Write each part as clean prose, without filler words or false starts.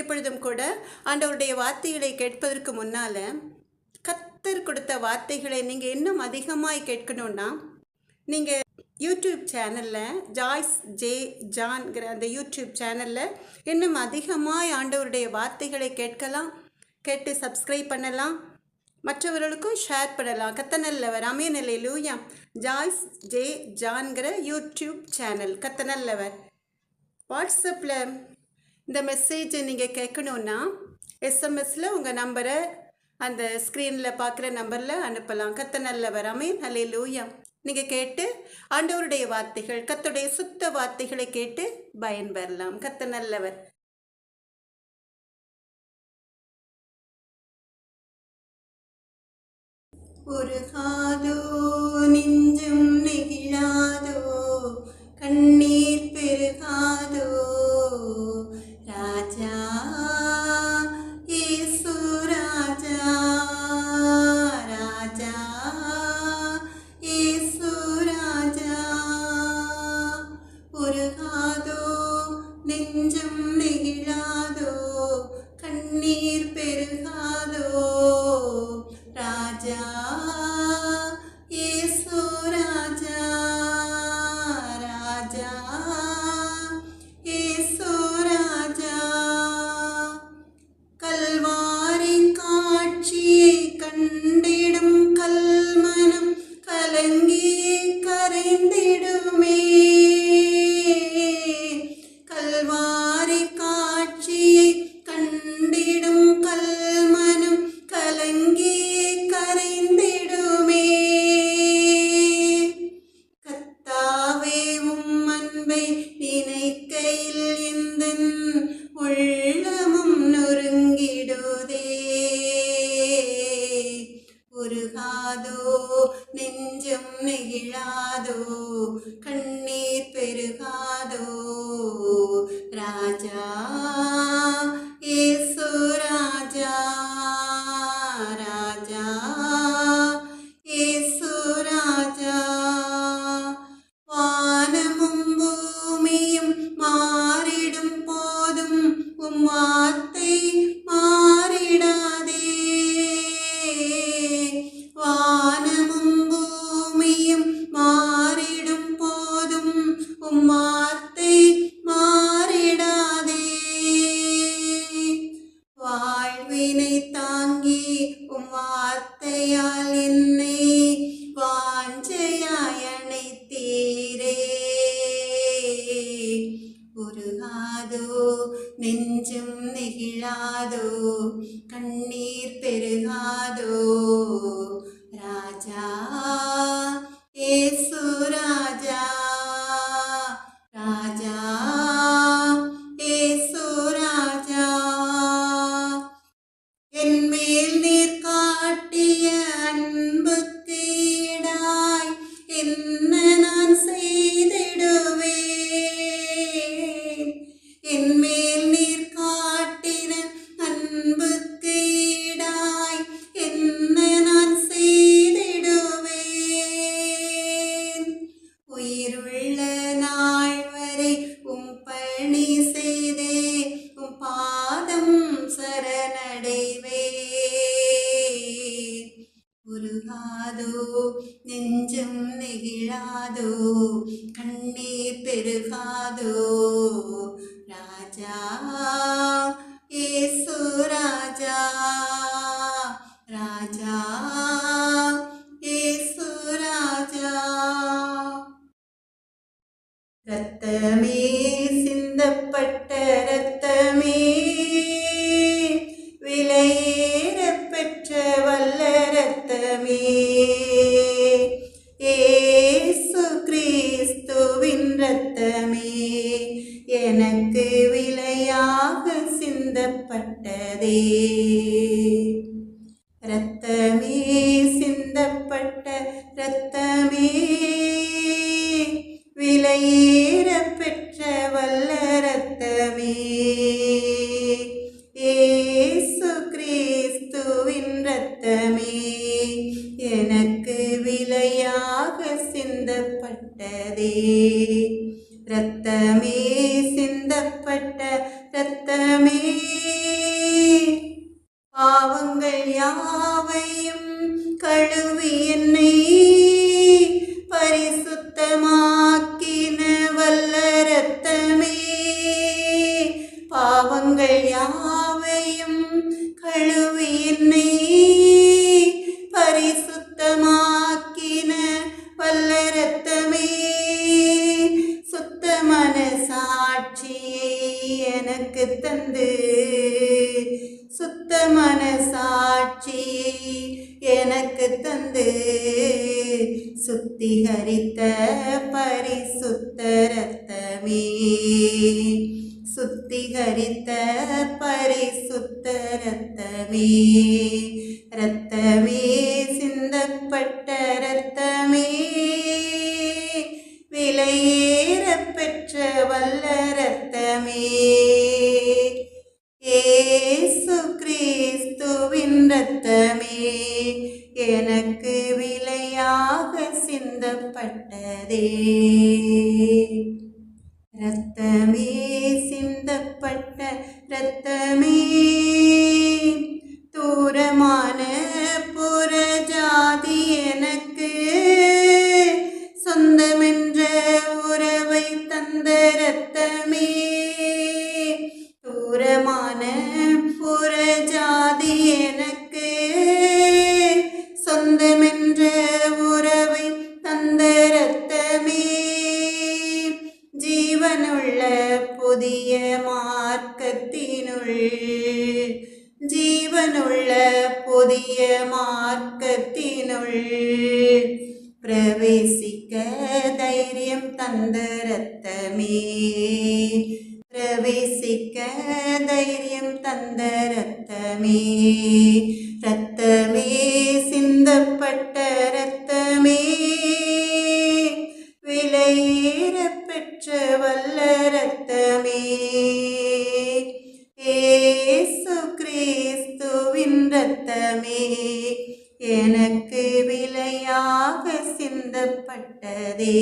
இப்பொழுதும் கூட ஆண்டவருடைய வார்த்தைகளை கேட்பதற்கு முன்னால் கர்த்தர் கொடுத்த வார்த்தைகளை நீங்கள் இன்னும் அதிகமாய் கேட்கணுன்னா நீங்கள் யூடியூப் சேனலில் ஜாய்ஸ் ஜே ஜான்கிற அந்த யூடியூப் சேனலில் இன்னும் அதிகமாய் ஆண்டவருடைய வார்த்தைகளை கேட்டு சப்ஸ்கிரைப் பண்ணலாம், மற்றவர்களுக்கும் ஷேர் பண்ணலாம். கத்தநல்லவர் ஆமென் அல்லேலூயா. ஜாய்ஸ் ஜே ஜான்கிற யூடியூப் சேனல் கத்தநல்லவர். வாட்ஸ்அப்பில் இந்த மெசேஜை நீங்கள் கேட்கணுன்னா எஸ்எம்எஸில் உங்கள் நம்பரை அந்த ஸ்க்ரீனில் பார்க்குற நம்பரில் அனுப்பலாம். கத்தநல்லவர் ஆமென் அல்லேலூயா. நீங்கள் கேட்டு ஆண்டவருடைய வார்த்தைகள், கர்த்தருடைய சுத்த வார்த்தைகளை கேட்டு பயன்பெறலாம். கத்தநல்லவர். உருகாதோ நெஞ்சம் நெகிழாதோ, கண்ணீர் பெருகாதோ, ராஜா இயேசு ராஜா, ராஜா இயேசு ராஜா. உருகாதோ நெஞ்சம் நெகிழாதோ, கண்ணீர் பெருகாதோ, ராஜா இயேசு ராஜா, ராஜா இயேசு ராஜா. கல்வாரி காட்சியை கண்டிடும் கல்மனம் கலங்கி கரைந்திடுமே, கல்வாரி காட்சியை கண்டிடும் கல்மனம் கலங்கி கரைந்திடுமே. கர்த்தாவே உம் அன்பை நினைக்கையில் எந்தன் உள்ளமும் நொறுங்கிடுதே. உருகாதோ நெஞ்சம் நெகிழாதோ, கண்ணீர் பெருகாதோ, ராஜா இயேசு ராஜா, ராஜா இயேசு ராஜா. வானமும் பூமியும் மாறிடும் போதும் உம் வார்த்தை மாறிடாதே. வானமும் பூமியும் மாறிடும் போதும் உம் வார்த்தை மாறிடாதே. வாழ்வினை தாங்கி உம் வார்த்தையால் என்னை வாஞ்சையாய் அணைத்தீரே. உருகாதோ நெஞ்சம் நெகிழாதோ, கண்ணீர் பெருகாதோ, ராஜா இயேசு ராஜா, ராஜா இயேசு ராஜா. என்மேல் நீர் காட்டிய அன்புக்கு ஈடாய் என்ன நான் செய்திடுவேன். என்மேல் நீர் காட்டின அன்புக்கு ஈடாய் என்ன நான் செய்திடுவேன். உயிருள்ள நாள் வரை உம் பணி செய்தே உம் பாதம் சரணடைவே. உருகாதோ நெஞ்சம் நெகிழாதோ, கண்ணீர் பெருகாதோ, ராஜா இயேசு ராஜா, ராஜா இயேசு ராஜா. இரத்தமே சிந்தப்பட்ட இரத்தமே, விலையேற பெற்ற வல்ல இரத்தமே, இயேசு கிறிஸ்துவின் இரத்தமே, எனக்கு விலையாக சிந்தப்பட்டதே. இரத்தமே சிந்தப்பட்ட இரத்தமே, விலையேற பெற்ற வல்ல இரத்தமே, இயேசு கிறிஸ்துவின் இரத்தமே, எனக்கு விலையாக சிந்தப்பட்டதே. இரத்தமே சிந்தப்பட்ட இரத்தமே, பாவங்கள் யாவையும் கழுவி என்னை பரிசுத்தமாக்கின வல்ல இரத்தமே. பாவங்கள் யாவையும் கழுவி என்னை பரிசுத்தமாக்கின வல்ல இரத்தமே. சுத்த மனசாட்சியை எனக்கு தந்து, சுத்த மனசாட்சியை எனக்கு தந்து, சுத்திகரித்த பரிசுத்த இரத்தமே. சுத்திகரித்த பரிசுத்த இரத்தமே. இரத்தமே, சிந்தப்பட்ட இரத்தமே, விலையேற பெற்ற வல்ல இரத்தமே. இயேசு கிறிஸ்துவின் இரத்தமே எனக்கு விலையாக சிந்தப்பட்டதே. இரத்தமே, சிந்தப்பட்ட இரத்தமே, தூரமான புறஜாதி எனக்கு சொந்தமென்ற உறவை தந்த இரத்தமே. தூரமான புறஜாதி எனக்கு சொந்தமென்ற உறவை தந்த இரத்தமே. ஜீவனுள்ள புதிய மார்க்கத்தினுள், ஜீவனுள்ள புதிய மார்க்கத்தினுள் பிரவேசிக்க தைரியம் தந்த இரத்தமே. பிரவேசிக்க தைரியம் தந்த இரத்தமே. இரத்தமே, சிந்தப்பட்ட இரத்தமே, விலையேற பெற்ற வல்ல இரத்தமே. இயேசு கிறிஸ்துவின் இரத்தமே எனக்கு விலையாக சிந்தப்பட்டதே.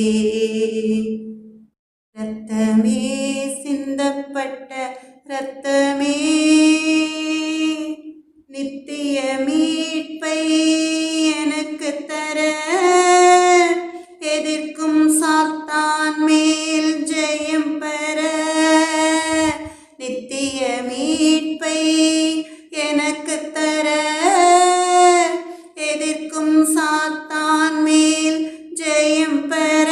இரத்தமே, சிந்தப்பட்ட இரத்தமே, நித்திய மீட்பை எனக்கு தர, எதிர்க்கும் சாத்தான் மேல் ஜெயம் பெற. நித்திய மீட்பை எனக்கு தர, எதிர்க்கும் சாத்தான் மேல் ஜெயம் பெற.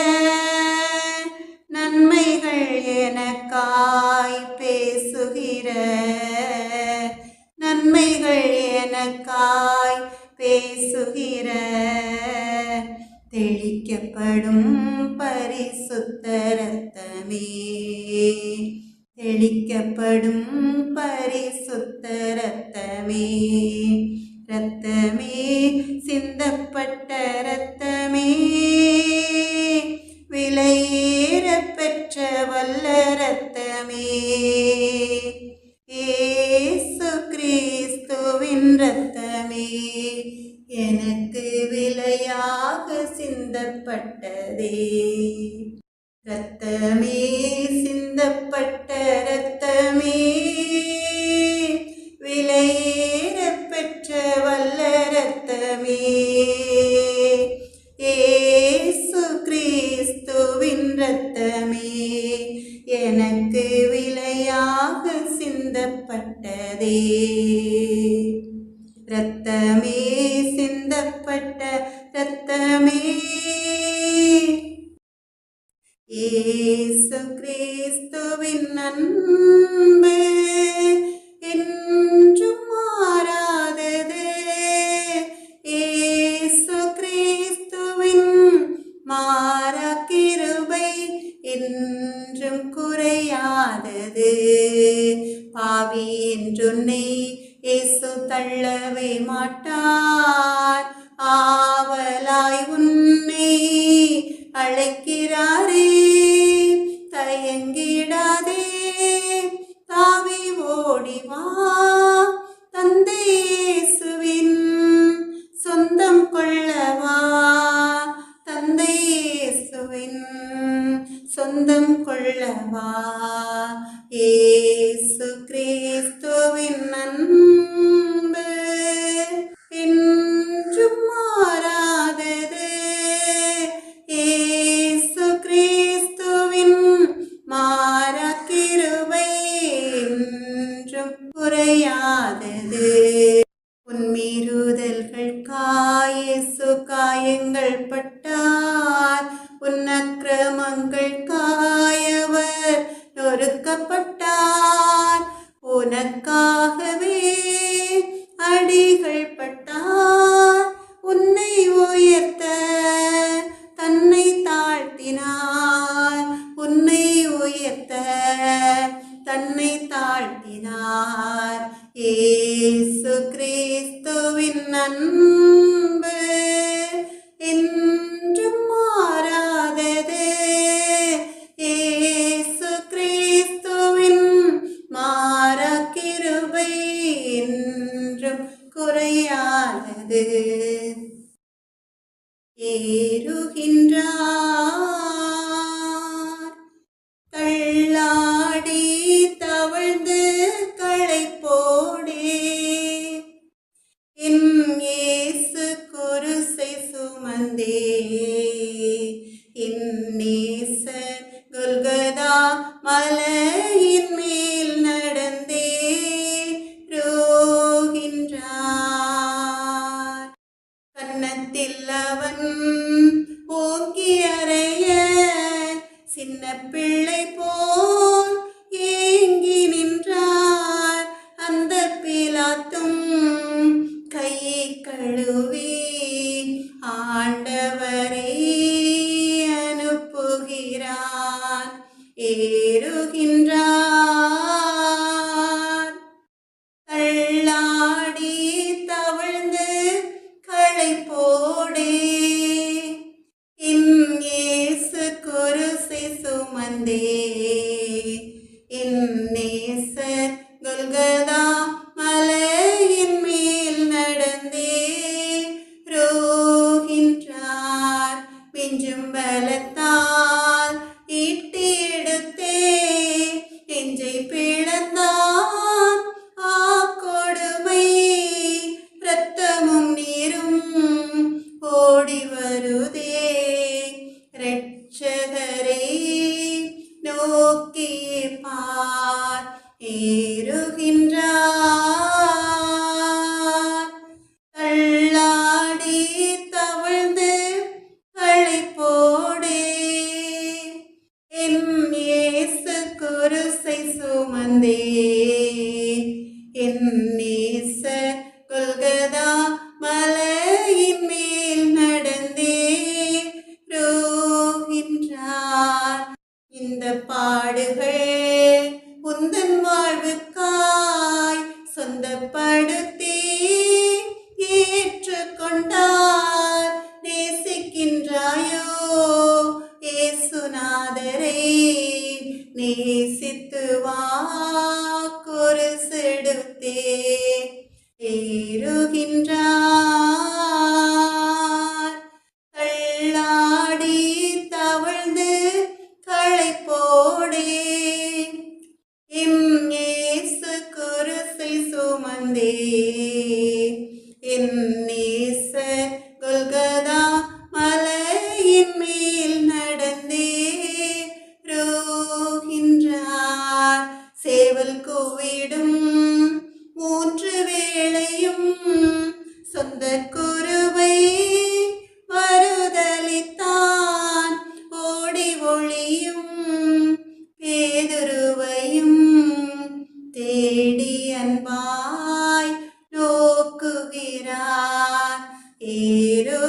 நன்மைகள் எனக்காய் பேசுகிற, நன்மைகள் எனக்காய் பேசுகிற தெளிக்கப்படும் பரிசுத்த இரத்தமே. தெளிக்கப்படும் பரிசுத்த இரத்தமே. இரத்தமே, சிந்தப்பட்ட இரத்தமே, விலையேற பெற்ற வல்ல இரத்தமே. இயேசு கிறிஸ்துவின் இரத்தமே எனக்கு விலையாக சிந்தப்பட்டதே. இரத்தமே, சிந்தப்பட்ட இரத்தமே, விலையேற பெற்ற வல்ல இரத்தமே. இயேசு கிறிஸ்துவின் இரத்தமே எனக்கு விலையாக சிந்தப்பட்டதே. இரத்தமே, சிந்தப்பட்ட இரத்தமே, இயேசு கிறிஸ்துவின் அன்பு என்றும் மாறாதது. இயேசு கிறிஸ்துவின் மாறா கிருபை என்றும் குறையாதது. பாவி என்றுன்னை இயேசு தள்ளவே மாட்டார். ஆவலாய் உன்னை அழைக்கிறாரே, தயங்கிடாதே, தாவி ஓடிவா. தந்தை இயேசுவின் சொந்தம் கொள்ளவா. தந்தை இயேசுவின் சொந்தம் கொள்ளவா. இயேசு கிறிஸ்து அன்பு என்றும் மாறாதது. இயேசு கிறிஸ்துவின் மாறா கிருபை என்றும் குறையாதது. உன் மீறுதல்கள் இயேசு காயங்கள் பட்டார், உன் அக்கிரமங்கள் அவர் நொறுக்கப்பட்டார். உனக்காகவே அடிகள் பட்டார், உன்னை உயர்த்த தன்னை தாழ்த்தினார். உன்னை உயர்த்த தன்னை தாழ்த்தினார். இயேசு கிறிஸ்துவின் அன்பு என்றும் மாறாதது. இயேசு கிறிஸ்துவின் மாறா கிருபை என்றும் குறையாதது. ஏறுகின்றார் தள்ளாடி தவழ்ந்து களைப்போடே, என் இயேசு குருசை சுமந்தே. என் நேசர் கொல்கதா மலையின் மேல் நடந்தே ரோகின்றார். கன்னத்தில் அவன் ஓங்கி அறைய, சின்ன பிள்ளை போல் ஏங்கி நின்றார். அந்த பிலாத்தும் கையை கழுவி ஆண்டவரை அனுப்புகிறான். ஏறுகின்றார் தள்ளாடி தவழ்ந்து களைப்போடே, என் இயேசு குருசை சுமந்தே. என் நேசர் கொல்கதா மலையின் மேல் நடந்தே ரோகின்றார். மிஞ்சும் பலத்தால் ஈட்டி எடுத்தே நெஞ்சை பிளந்தான். கொடுமை இரத்தமும் நீரும் ஓடி வருதே. இரட்சகரை நோக்கி பார். ஏறுகின்றார் தள்ளாடி தவழ்ந்து களைப்போடே, என் இயேசு குருசை சுமந்தே. என் நேசர் கொல்கதா மலையின் மேல் நடந்தே ரோகின்றார். இந்த பாடுகள் உந்தன் வாழ்வுக்காய் சொந்தப்படுத்தி ஏற்றுக்கொண்டார். நேசிக்கின்றாயோ இயேசுநாதரை? நேசித்து வா குருசெடுத்தே. ஏறுகின்றார் தள்ளாடி தவழ்ந்து களைப்போடே, என் இயேசு குருசை சுமந்தே. என் நேசர் கொல்கதா மலையின் மேல் நடந்தே ரோகின்றார். சேவல் கூவிடும் 3 வேளையும் சொந்த குருவை மறுதலித்தான். ஓடி ஒளியும் பேதுருவையும் தேடி அன்பாய் நோக்குகிறார். ஏறுகின்றார்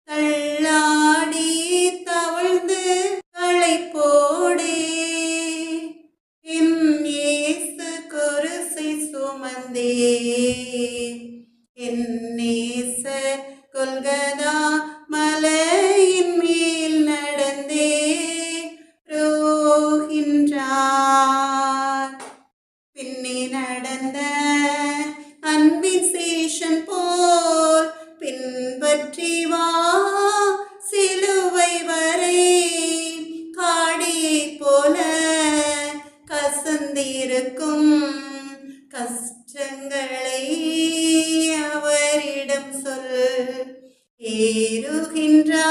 தள்ளாடி தவழ்ந்து களைப்போடே, என் இயேசு குருசை சுமந்தே. என் நேசர் கொல்கதா மலையின் மேல் நடந்தே ரோகின்றார். பின்னே நடந்த அன்பின் சேஷன் போல் பின்பற்றி வா சிலுவை வரை. காடியை போல இருக்கும் கஷ்டங்களை அவரிடம் சொல். ஏறுகின்றார்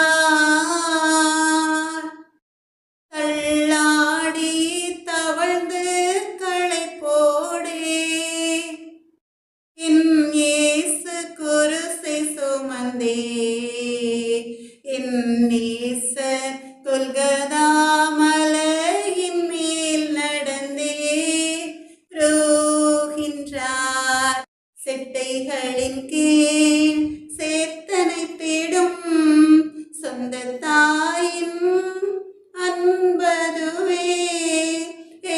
தள்ளாடி தவழ்ந்து களைப்போடே, என் இயேசு குருசை சுமந்தே, என் நேசர் கொல்கதா மலையின் மேல் நடந்தே ரோகின்றார். செட்டைகளின் கீழ் சேர்த்தனை தேடும் சொந்த தாயின் அன்பதுவே.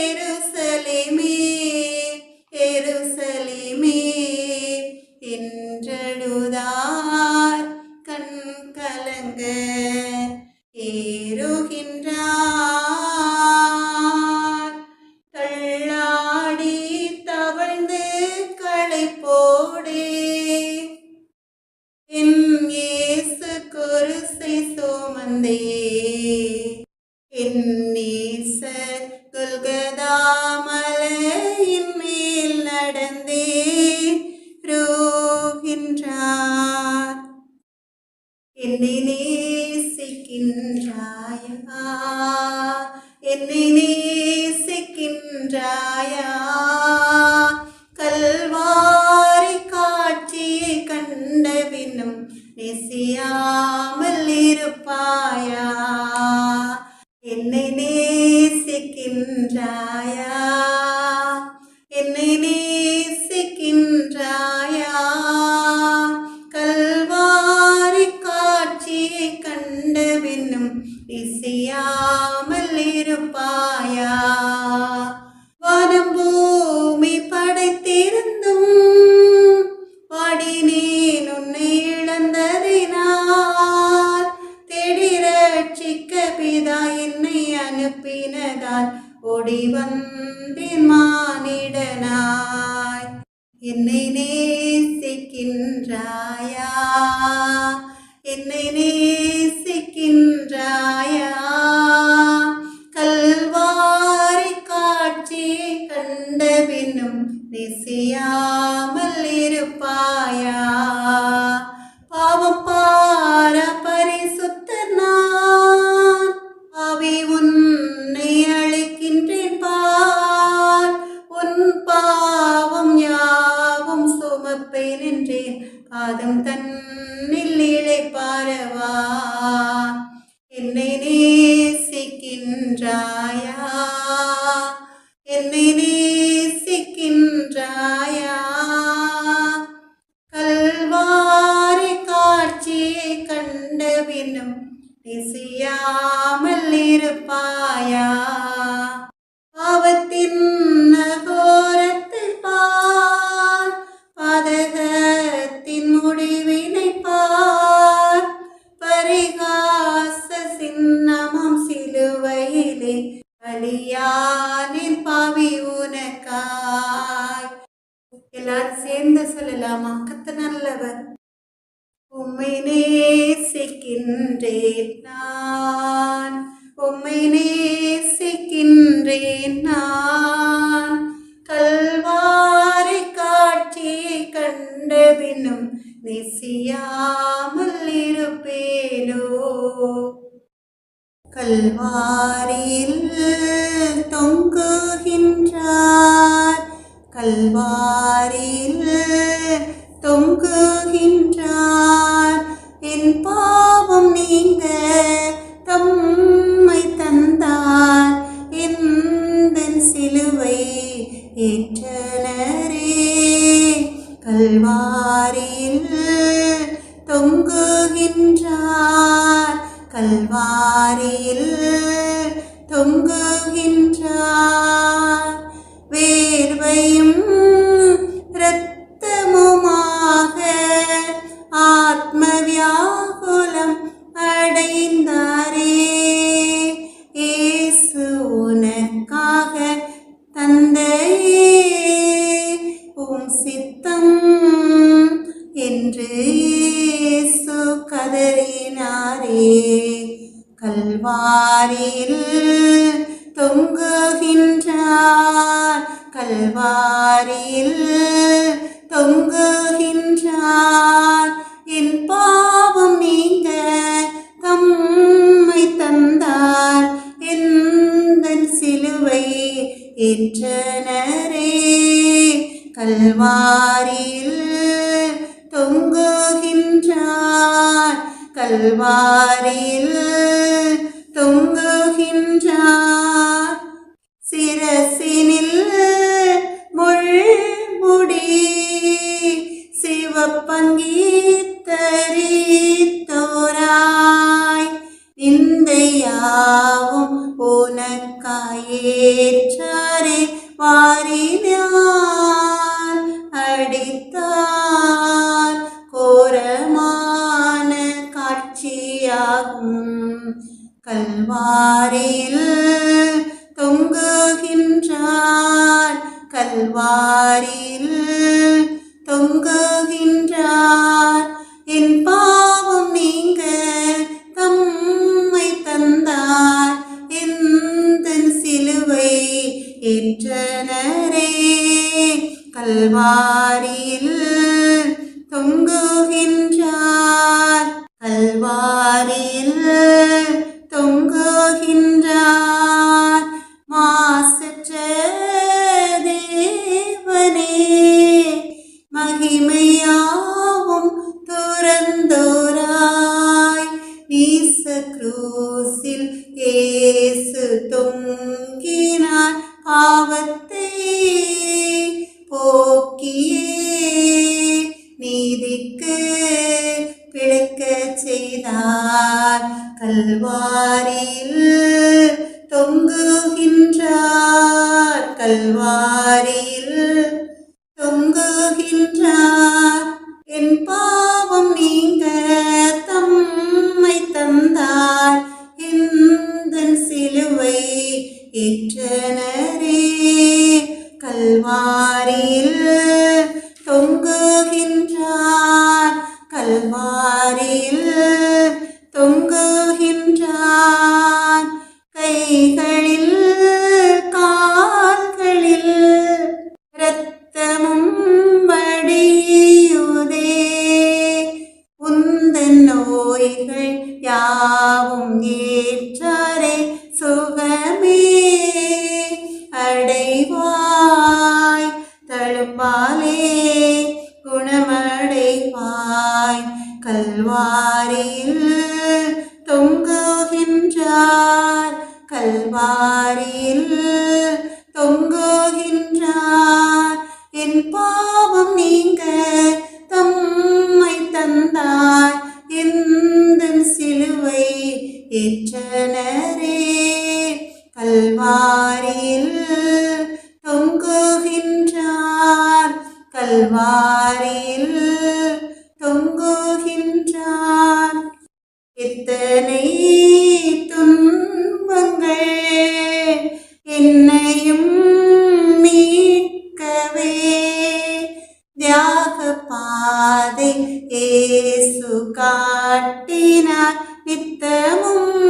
எருசலேமே எருசலேமே என்றழுதார் கண் கலங்க. ஏறுகின்றார் தள்ளாடி தவழ்ந்து களைப்போடே, என் இயேசு குருசை சுமந்தே, என் நேசர் கொல்கதா மலையின் மேல் நடந்தே ரோகின்றார். என்னை நேசிக்கின்றாயா, என்னை நேசிக்கின்றாயா, கல்வாரி காட்சியை கண்டபின்னும் நேசியாமல் இருப்பாயா. என்னை நேசிக்கின்றாயா, என்னை நேசிக்கின்றாயா, கல்வாரி காட்சியை கண்டபின்னும் நேசியாமல் இருப்பாயா. வானம் பூமி படைத்திருந்தும் வாடினேன் உன்னை இழந்ததினால், தேடி ரட்சிக்க பிதா என்னை அனுப்பினதால் ஓடி வந்தேன் மானிடனாய். என்னை நேசிக்கின்றாயா, என்னை நேசிக்கின்றாயா, கல்வாரி காட்சியை கண்டபின்னும் நேசியாமல் இருப்பாயா. பாவம் பார பரிசுத்தர் நான், ஆவி உன்னை அழைக்கின்றேன் பார். உன் பாவம் யாவும் சுமப்பேன் என்றேன், பாதம் தன்னில் இளைப்பாரவா. என்னை நேசிக்கின்றாயா, என்னை நேசிக்கின்றாயா, கல்வாரி காட்சியை கண்டபின்னும் நேசியாமல் இருப்பாயா. பாவத்தின் அகோரத்தில் பார், பாதகத்தின் முடிவினை பார், பரிகாச சின்னமும் சிலுவையிலே பலியானின் பாவி உனக்காய். எல்லாரும் சேர்ந்து சொல்லலாமா? கர்த்தர் நல்லவர். உம்மை நேசிக்கின்றேன் நான், உம்மை நேசிக்கின்றேன் நான், கல்வாரி காட்சியை கண்டபின்னும் நேசியாமல் இருப்பேனோ. கல்வாரியில் தொங்குகின்றார், கல்வாரியில் தொங்குகின்றார், என் பாவம் நீங்க தம்மை தந்தார், எந்தன் சிலுவை ஏற்றனரே. கல்வாரியில் தொங்குகின்றார், கல்வாரியில் தொங்குகின்றார், வேர்வையும் இரத்தமுமாக ஆத்ம வியாகுலம் அடைந்தாரே. இயேசு உனக்காக தந்தையே உம் சித்தம் என்று இயேசு கதறினாரே. கல்வாரியில் தொங்குகின்றார், கல்வாரியில் தொங்குகின்றார். என் பாவம் நீங்க தம்மை தந்தார். எந்தன் சிலுவை ஏற்றனரே. கல்வாரியில் தொங்குகின்றார். கல்வாரியில் தொங்குகின்றார். சிரசினில் முள்முடி சிவப்பங்கி தரித்தோராய். நிந்தையாவும் உனக்காயேற்றாரே. வாரினால் அடித்தார் கோரமான காட்சியாகும். கல்வாரியில் தொங்குகின்றார். கல்வாரியில் தொங்குகின்றார். என் பாவம் நீங்க தம்மை தந்தார். எந்தன் சிலுவை ஏற்றனரே. கல்வாரியில் தொங்குகின்றார். கல்வாரியில் தொங்குகின்றார். மாசற்ற தேவனே, மகிமையாவும் துறந்தோராய். நீச குரூசில் இயேசு தொங்கினார். பாவத்தை போக்கியே நீதிக்கு பிழைக்கச் செய்தார். கல்வாரியில் தொங்குகின்றார். கல்வாரியில் தொங்குகின்றார். என் பாவம் நீங்க தம்மை தந்தார். எந்தன் சிலுவை ஏற்றனரே. கல்வாரியில் தொங்குகின்றார். கல்வாரியில் தொங்குகின்றார். கைகளில் கால்களில் இரத்தமும் வடியுதே. உந்தன் நோய்கள் யாவும் ஏற்றாரே. சுகமே அடைவாய். தழும்பாலே குணமடைவாய். கல்வாரியில் தொங்குகின்றார். கல்வாரியில் தொங்குகின்றார். என் பாவம் நீங்க தம்மை தந்தார். எந்தன் சிலுவை ஏற்றனரே. கல்வாரியில் தொங்குகின்றார். கல்வாரியில் தொங்குகின்றார். எத்தனை துன்பங்கள் என்னையும் மீட்கவே. தியாக பாதை இயேசு காட்டினார். நித்தமும்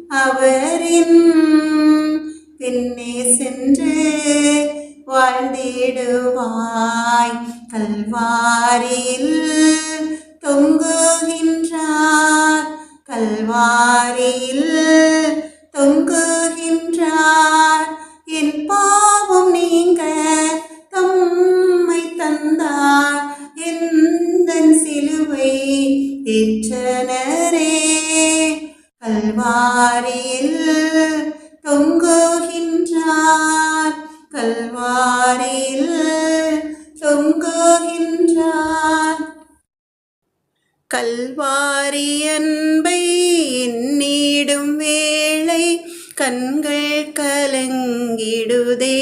அவரின் பின்னே சென்று வாழ்ந்திடுவாய். கல்வாரியில் தொங்குகின்றார். கல்வாரியில் தொங்குகின்றார். என் பாவம் நீங்க தம்மை தந்தார். எந்தன் சிலுவை ஏற்றனரே. கல்வாரியில் தொங்குகின்றார். கல்வாரியில் தொங்குகின்றார். கல்வாரி அன்பை எண்ணிடும் வேளை கண்கள் கலங்கிடுதே.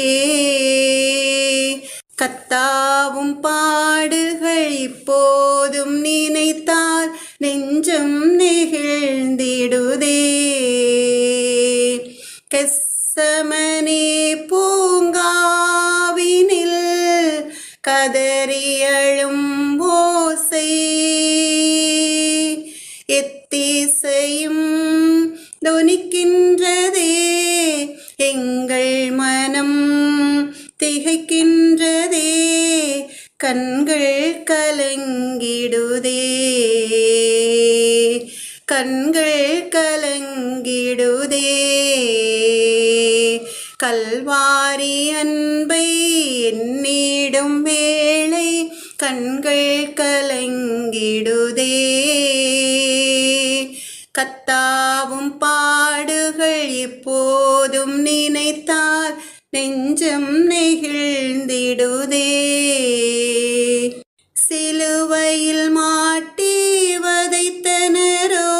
கத்தாவும் பாடுகள் இப்போதும் நினைத்தால் நெஞ்சம் நெகிழ்ந்திடுதே. கெத்சமனே பூங்காவினில் கதறியழும் ஓசை எத்திசையும் தொனிக்கின்றதே. எங்கள் மனம் திகைக்கின்றதே, கண்கள் கலங்கிடுதே, கண்கள் கலங்கிடுதே. கல்வாரி அன்பை எண்ணிடும் வேளை கண்கள் கலங்கிடுதே. கத்தாவும் பாடுகள் எப்போதும் நினைத்தால் நெஞ்சம் நெகிழ்ந்திடுதே. சிலுவையில் மாட்டி வதைத்தனரோ,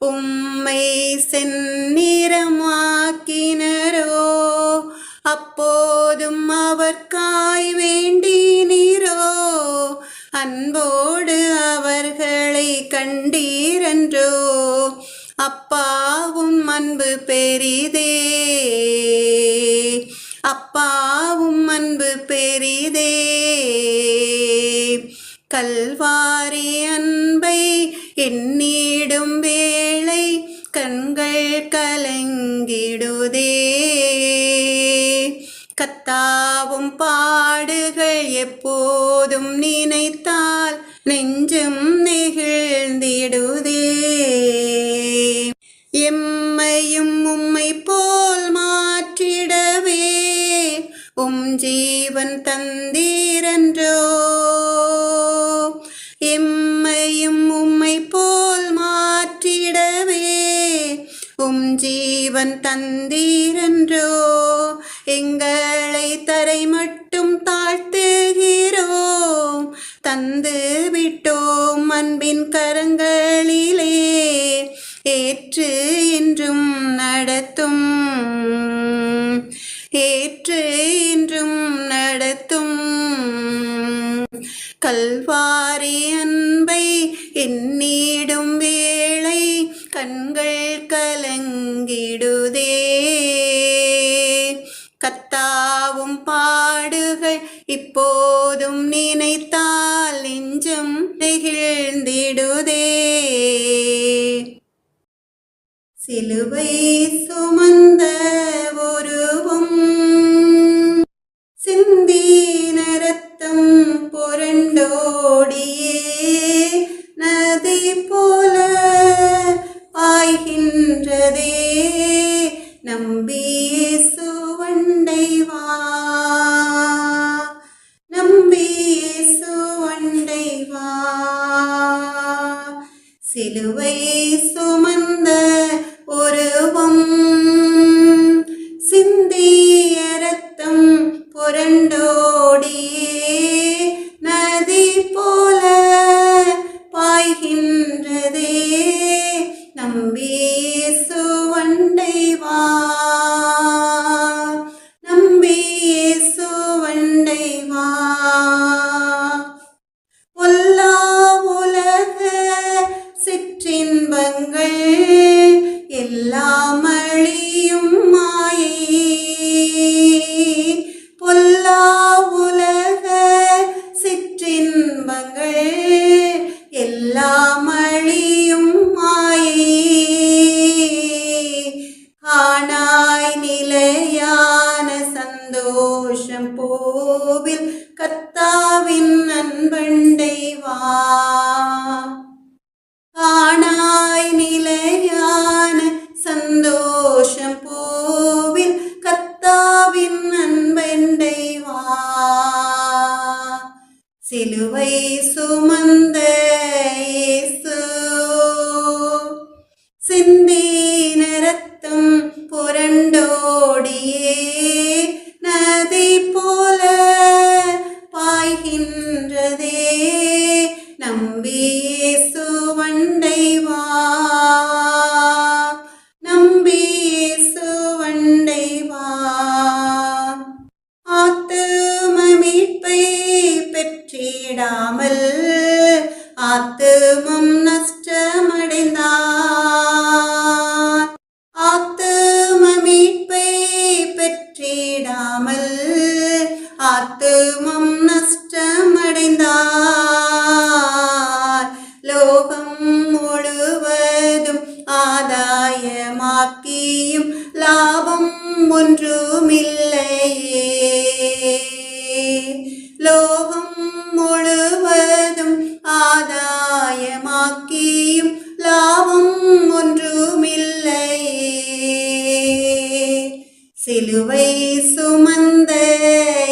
உம்மை செந்நிறமாக்கினரோ, அப்போதும் அவர்க்காய் வேண்டினீரோ, அன்போடு அவர்களை கண்டீரன்றோ. அப்பாவும் அன்பு பெரிதே, அப்பாவும் அன்பு பெரிதே. கல்வாரி அன்பை எண்ணிடும் வேளை கண்கள் கலங்கிடுதே. கத்தாவும் பாடுகள் எப்போதும் நினைத்தால் நெஞ்சம் நெகிழ்ந்திடுதே. எம்மையும் உம்மை போல் மாற்றிடவே உம் ஜீவன் தந்தீரன்றோ, எம்மையும் உம்மை போல் மாற்றிடவே உம் ஜீவன் தந்தீரன்றோ. எங்களை தரை மட்டும் தாழ்த்துகிறோம், தந்து விட்டோம் அன்பின் கரங்களிலே, ஏற்று என்றும் நடத்தும், ஏற்று என்றும் நடத்தும். கல்வாரி அன்பை எண்ணிடும் வேளை கண்கள் கலங்கிடுதே. கத்தாவும் பாடுகள் இப்போதும் நினைத்தால் நெஞ்சம் நெகிழ்ந்திடுதே. சிலுவை சுமந்த ஒருவம் சிந்தின ரத்தம் புரண்டோடியே நதி போல பாய்கின்றதே. நம்பி இயேசுவண்டை வா, நம்பி இயேசுவண்டை வா. சிலுவை சுமந்த ஒருவம் சிந்திய ரத்தம் புரண்டோடியே நதி போல பாய்கின்றதே. நம்பி இயேசுவண்டை வா, நம்பி இயேசுவண்டை வா. பொல்லா உலக சிற்றின்பங்கள் எல்லாம் அழியும் மாயை, பொல்லா உலக சிற்றின்பங்கள் எல்லாம் அழியும் மாயை. காணாய் நிலையான சந்தோஷம் பூவில் கர்த்தாவின் அன்பண்டை வா. காணாய் நிலையான சந்தோஷம் பூவில் கர்த்தாவின் அன்பண்டை வா. சிலுவை சுமந்த இயேசு சிந்தின ரத்தம் புரண்டோடியே நதி போல பாய்கின்றதே. நம்பி இயேசுவண்டை வா, நம்பி இயேசுவண்டை வா. ஆத்தும மீட்பை பெற்றிடாமல் ஆத்துமம் நஷ்டமடைந்தார். ஆத்தும மீட்பை பெற்றிடாமல் ஆத்துமம் நஷ்டமடைந்தார். லோகம் முழுவதும் ஆதாயமாக்கியும் லாபம் ஒன்றுமில்லையே. லோகம் முழுவதும் ஆதாயமாக்கியும் லாபம் ஒன்றுமில்லையே. சிலுவை சுமந்த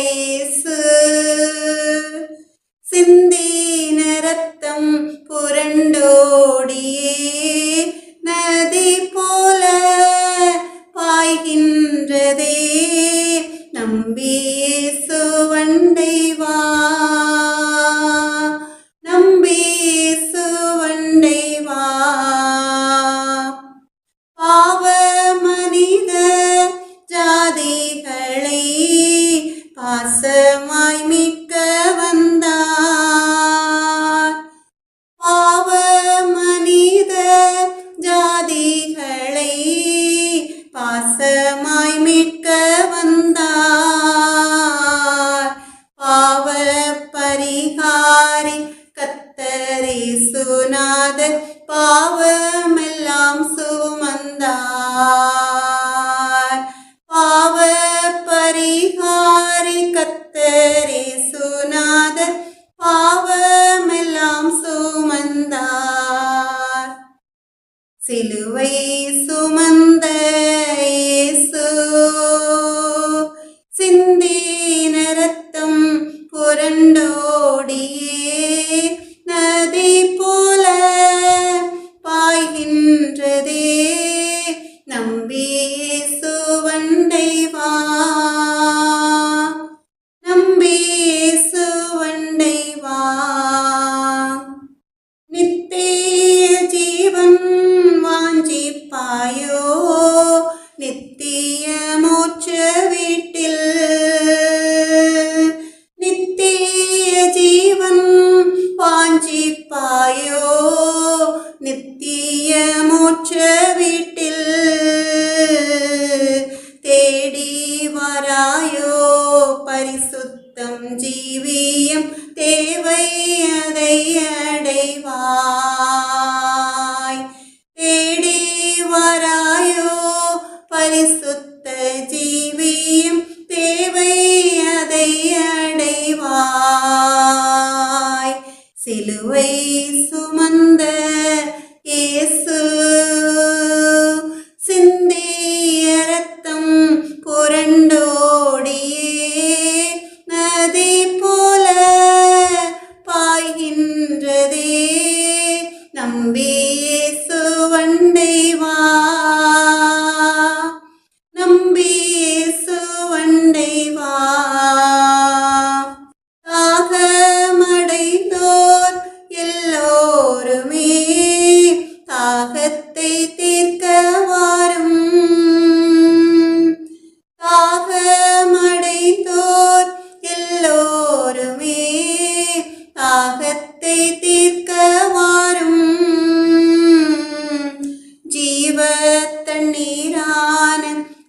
இயேசு சிந்தின ரத்தம் புரண்டோடியே நதி போல பாய்கின்றதே. நம்பி இயேசுவண்டை வா, நம்பி இயேசுவண்டை வா. பாவ மனித ஜாதிகளை பாசமாய் மீட்க வந்தார். பாவ மனித ஜாதிகளை பாசமாய் மீட்க வந்தார். பாவ பரிகாரி கர்த்தர் இயேசுநாதர் பாவமெல்லாம் சுமந்தார். பாவ பரிகாரி கர்த்தர் இயேசுநாதர் பாவமெல்லாம் சுமந்தார். சிலுவை சுமந்த இயேசு சிந்தின ரத்தம் புரண்டோடியே நதி போல பாய்கின்றதே. நம்பி இயேசுவண்டை வா, நம்பி இயேசுவண்டை வா. நித்திய ஜீவன் வாஞ்சிப்பாயோ நித்திய மோட்ச வீட்டில். நித்திய ஜீவன் வாஞ்சிப்பாயோ நித்திய மோட்ச வீட்டில். தேடி வராயோ பரிசுத்தம் ஜீவியம் தேவை அதை அடைவாய். தேடி வராயோ பரிசுத்த ஜீவியம் தேவை அதை அடைவாய். சிலுவை சுமந்த இயேசு சிந்திய ரத்தம் புரண்டோடியே நதி போல பாய்கின்றதே. நம்பி இயேசுவண்டை வா, நம்பி இயேசுவண்டை வா. தாகமடைந்தோர் எல்லோருமே தாகத்தை தீர்க்க வாரும். தாகமடைந்தோர் எல்லோருமே தாகத்தை தீர்க்க வாரும். ஜீவ தண்ணீரான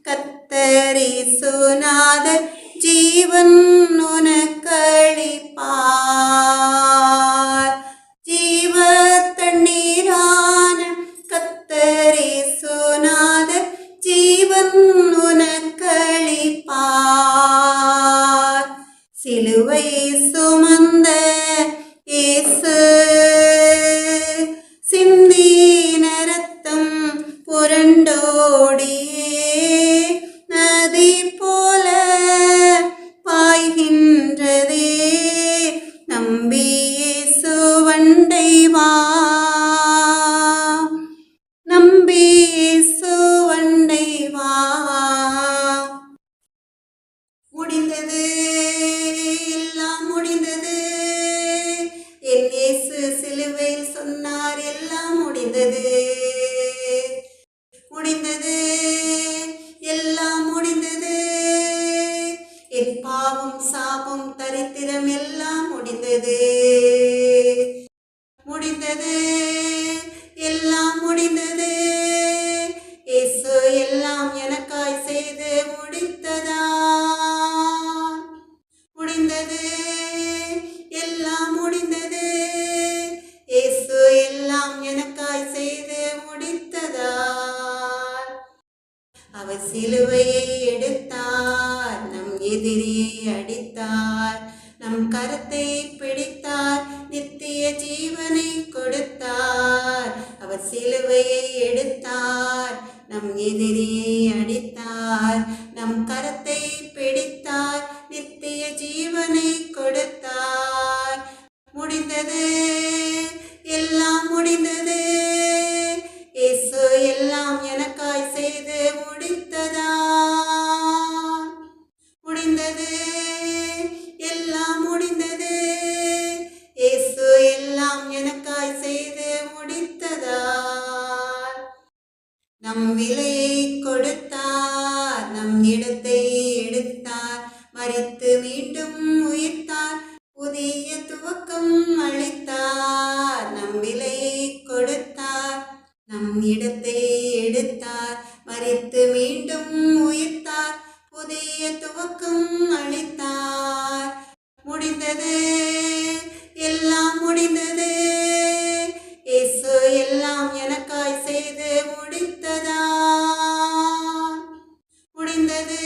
கர்த்தர் இயேசுநாதர் ஜீவன் உனக்களிப்பார். ஜீவ தண்ணீரான கர்த்தர் இயேசுநாதர் ஜீவன் உனக்களிப்பார். சிலுவை சுமந்த இயேசு சிந்தின ரத்தம் புரண்டோடியே நதி போல பாய்கின்றதே. நம்பி இயேசுவண்டை வா, நம்பி இயேசுவண்டை வா. முடிந்தது, எல்லாம் முடிந்தது. என் இயேசு சிலுவையில் சொன்னார் எல்லாம் முடிந்தது. முடிந்தது, எல்லாம் முடிந்தது. என் பாவம் சாபம் தரித்திரம் எல்லாம் முடிந்தது. முடிந்தது, எல்லாம் முடிந்தது. இயேசு எல்லாம் எனக்காய் செய்து முடித்ததா. முடிந்தது, எல்லாம் முடிந்தது. இயேசு எல்லாம் எனக்காய் செய்து முடித்ததா. அவர் சிலுவையை எடுத்தார், நம் எதிரியை அடித்தார். நம் கரத்தை பிடித்தார், நித்திய ஜீவனை கொடுத்தார். அவர் சிலுவையை எடுத்தார், நம் எதிரியை அடித்தார். நம் கரத்தை பிடித்தார், நித்திய ஜீவனை கொடுத்தார். முடிந்தது, எல்லாம் முடிந்தது. இயேசு எல்லாம் எனக்காய் செய்து முடித்ததா. முடிந்தது, எல்லாம் முடிந்தது. இயேசு எல்லாம் எனக்காய் செய்து முடித்ததா. நம் விலையை கொடுத்தார், நம் இடத்தை எடுத்தார், மரித்து மீண்டும் உயிர்த்தார், புதிய துவக்கம் அளித்தார். நம் விலையை கொடுத்தார், நம் இடத்தை எடுத்தார், மரித்து மீண்டும் உயிர்த்தார், புதிய துவக்கம் அளித்தார். முடிந்தது, எல்லாம் முடிந்தது. இயேசு எல்லாம் எனக்காய் செய்து முடித்ததா. முடிந்தது,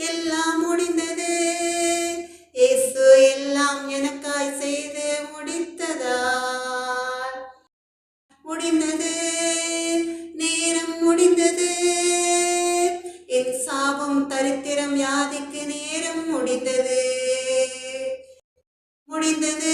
எல்லாம் முடிந்தது. இயேசு எல்லாம் எனக்காய் செய்து முடித்ததா. முடிந்தது, நேரம் முடிந்தது. என் சாபம், தரித்திரம், வியாதிக்கு நேரம் முடிந்தது. முடிந்தது,